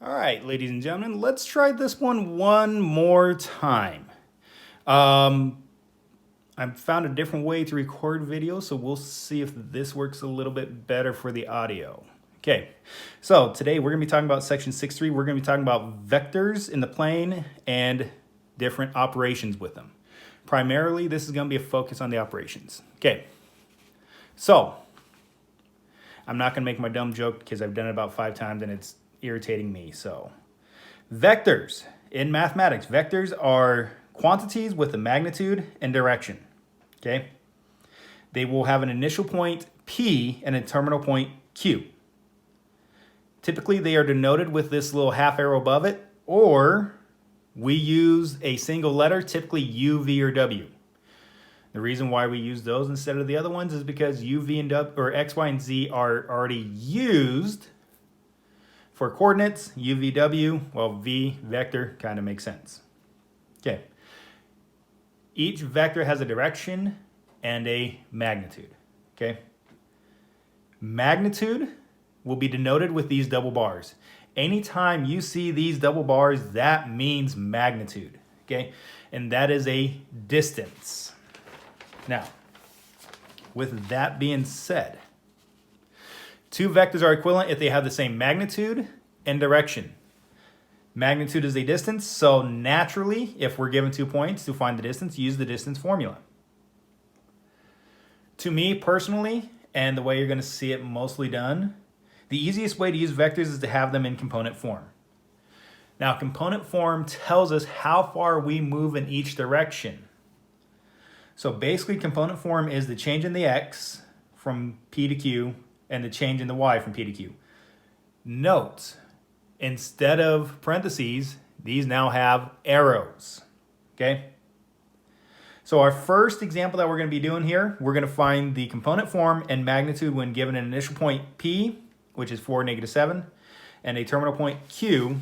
All right, ladies and gentlemen, let's try this one more time. I found a different way to record video, so we'll see if this works a little bit better for the audio. Okay, so today we're going to be talking about section 6.3. We're going to be talking about vectors in the plane and different operations with them. Primarily, this is going to be a focus on the operations. Okay, so I'm not going to make my dumb joke because I've done it about 5 times and it's irritating me. So, vectors in mathematics, vectors are quantities with a magnitude and direction. Okay, they will have an initial point P and a terminal point Q. Typically, they are denoted with this little half arrow above it, or we use a single letter, typically U, V, or W. The reason why we use those instead of the other ones is because U, V, and W, or X, Y, and Z are already used for coordinates. U, V, W, well, V, vector, kind of makes sense. Okay. Each vector has a direction and a magnitude. Okay. Magnitude will be denoted with these double bars. Anytime you see these double bars, that means magnitude. Okay. And that is a distance. Now, with that being said, two vectors are equivalent if they have the same magnitude and direction. Magnitude is a distance, so naturally, if we're given 2 points to find the distance, use the distance formula. To me personally, and the way you're going to see it mostly done, the easiest way to use vectors is to have them in component form. Now, component form tells us how far we move in each direction. So basically, component form is the change in the x from P to Q and the change in the y from P to Q. Note, instead of parentheses, these now have arrows. Okay? So our first example that we're going to be doing here, we're going to find the component form and magnitude when given an initial point P, which is 4, -7, and a terminal point Q,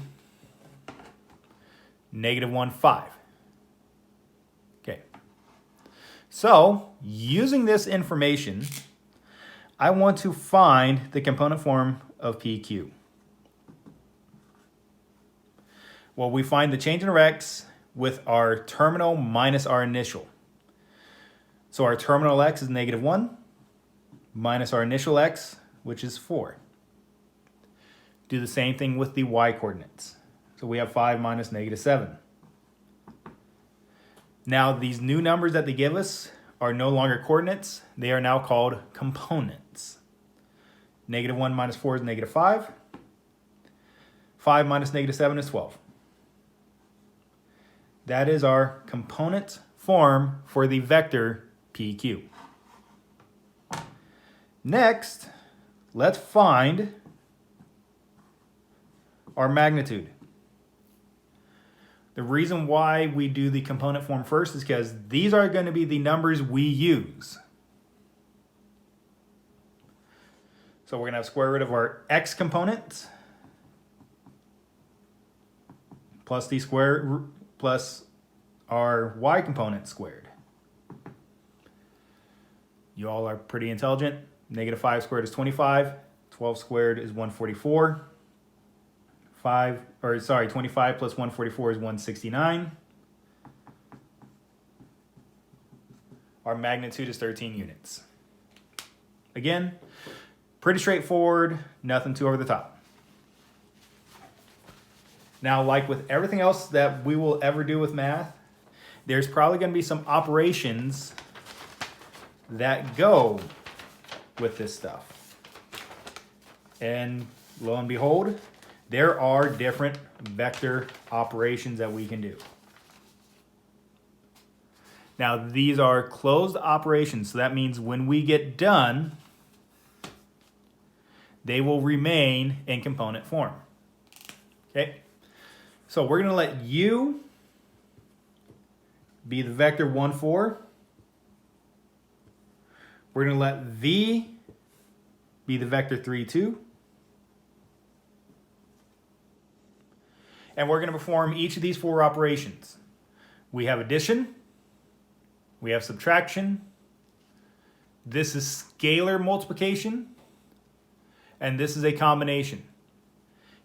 -1, 5. Okay. So, using this information, I want to find the component form of PQ. Well, we find the change in our x with our terminal minus our initial. So our terminal x is -1 minus our initial x, which is 4. Do the same thing with the y coordinates. So we have 5 minus -7. Now these new numbers that they give us are no longer coordinates. They are now called components. -1 minus 4 is -5. 5 minus -7 is 12. That is our component form for the vector PQ. Next, let's find our magnitude. The reason why we do the component form first is because these are going to be the numbers we use. So we're going to have square root of our x component plus the square plus our y component squared. You all are pretty intelligent. -5 squared is 25. 12 squared is 144. 25 plus 144 is 169. Our magnitude is 13 units. Again, pretty straightforward, nothing too over the top. Now, like with everything else that we will ever do with math, there's probably going to be some operations that go with this stuff. And lo and behold, there are different vector operations that we can do. Now, these are closed operations, so that means when we get done, they will remain in component form. Okay? So we're going to let U be the vector 1, 4. We're going to let V be the vector 3, 2. And we're going to perform each of these 4 operations. We have addition. We have subtraction. This is scalar multiplication. And this is a combination.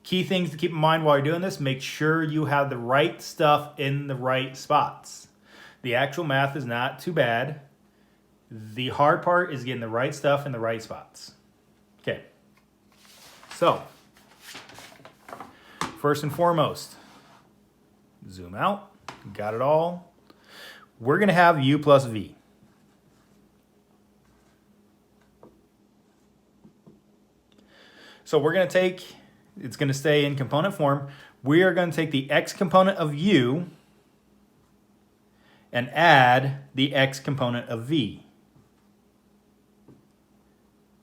Key things to keep in mind while you're doing this, make sure you have the right stuff in the right spots. The actual math is not too bad. The hard part is getting the right stuff in the right spots. Okay, so first and foremost, zoom out, got it all. We're gonna have u plus v. So we're gonna take, it's gonna stay in component form. We are gonna take the x component of u and add the x component of v.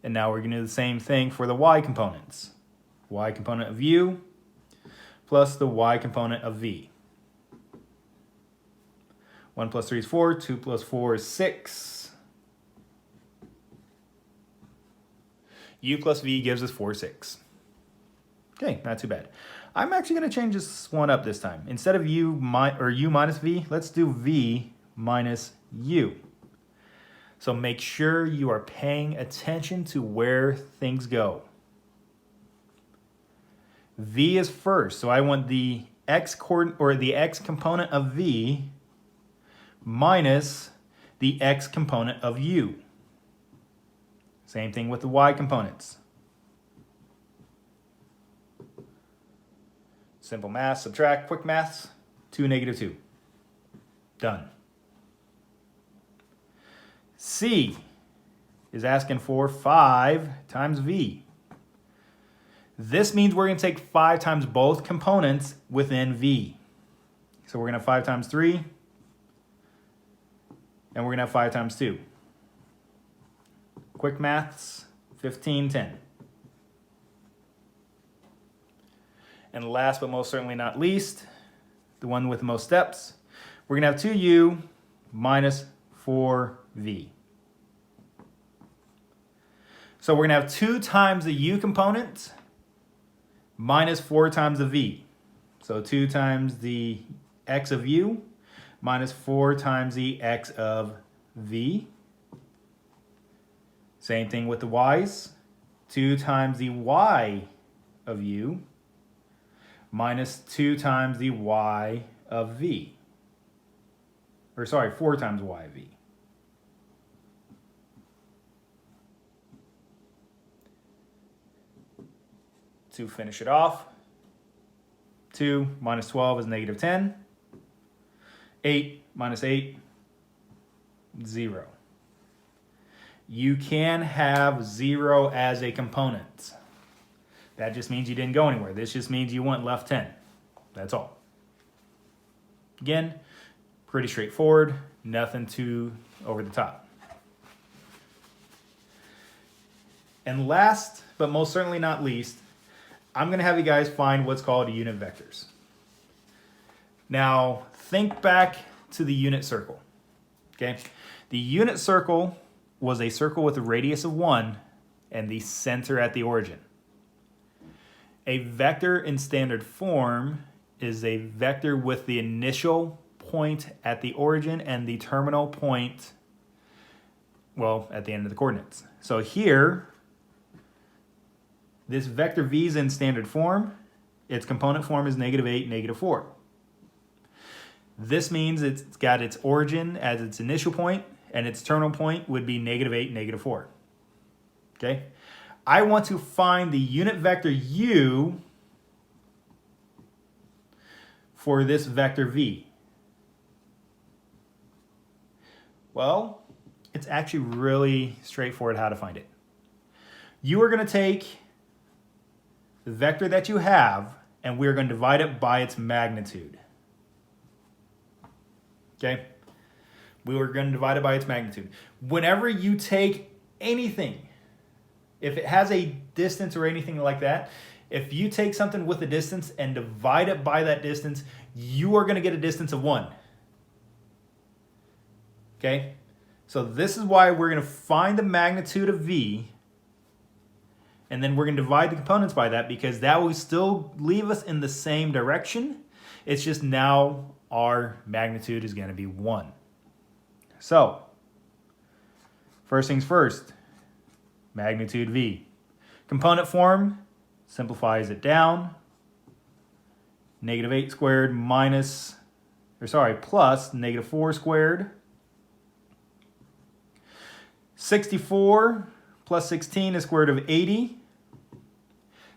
And now we're gonna do the same thing for the y components. Y component of u plus the y component of v. 1 plus 3 is 4, 2 plus 4 is 6. U plus v gives us 4, 6. Okay, not too bad. I'm actually going to change this one up this time. Instead of u minus v, let's do v minus u. So make sure you are paying attention to where things go. V is first, so I want the x component of v minus the x component of u. Same thing with the y components. Simple math, subtract, quick maths, 2, negative 2. Done. C is asking for 5 times v. This means we're going to take 5 times both components within v. So we're going to have 5 times 3, and we're going to have 5 times 2. Quick maths, 15, 10. And last but most certainly not least, the one with the most steps, we're going to have 2u minus 4v. So we're going to have 2 times the u component minus 4 times the v. So 2 times the x of u minus 4 times the x of v. Same thing with the y's. 2 times the y of u minus 2 times the y of v. Or sorry, 4 times y of v. To finish it off, 2 minus 12 is negative 10. 8 minus 8, 0. You can have 0 as a component. That just means you didn't go anywhere. This just means you went left 10. That's all. Again, pretty straightforward. Nothing too over the top. And last, but most certainly not least, I'm going to have you guys find what's called unit vectors. Now, think back to the unit circle. Okay? The unit circle was a circle with a radius of 1 and the center at the origin. A vector in standard form is a vector with the initial point at the origin and the terminal point, well, at the end of the coordinates. So here, this vector v is in standard form. Its component form is negative 8, negative 4. This means it's got its origin as its initial point, and its terminal point would be negative 8, negative 4. Okay? I want to find the unit vector u for this vector v. Well, it's actually really straightforward how to find it. You are going to take the vector that you have, and we're going to divide it by its magnitude. Okay? We were going to divide it by its magnitude. Whenever you take anything, if it has a distance or anything like that, if you take something with a distance and divide it by that distance, you are going to get a distance of 1. Okay? So this is why we're going to find the magnitude of v, and then we're going to divide the components by that, because that will still leave us in the same direction. It's just now our magnitude is going to be 1. So, first things first, magnitude v. Component form simplifies it down. negative 8 squared plus negative 4 squared. 64 plus 16 is square root of 80.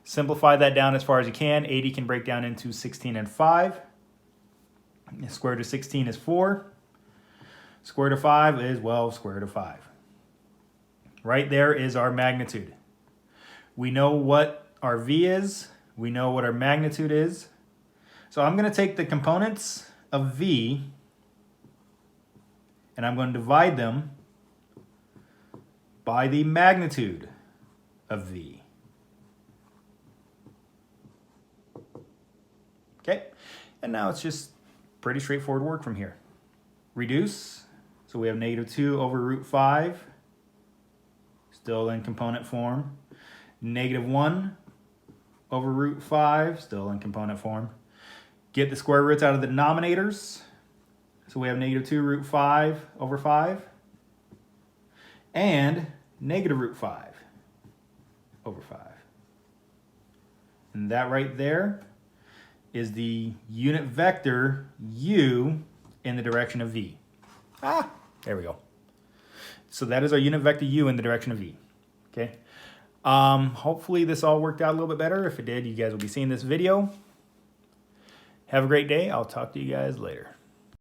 Simplify that down as far as you can. 80 can break down into 16 and 5. The square root of 16 is 4. Square root of 5 is, well, square root of 5. Right there is our magnitude. We know what our V is. We know what our magnitude is. So I'm going to take the components of V and I'm going to divide them by the magnitude of V. Okay, and now it's just pretty straightforward work from here. Reduce, so we have negative 2 over root 5, still in component form. Negative 1 over root 5, still in component form. Get the square roots out of the denominators. So we have negative 2 root 5 over 5. And negative root 5 over 5. And that right there is the unit vector u in the direction of v. There we go. So that is our unit vector u in the direction of v. Okay. Hopefully this all worked out a little bit better. If it did, you guys will be seeing this video. Have a great day. I'll talk to you guys later.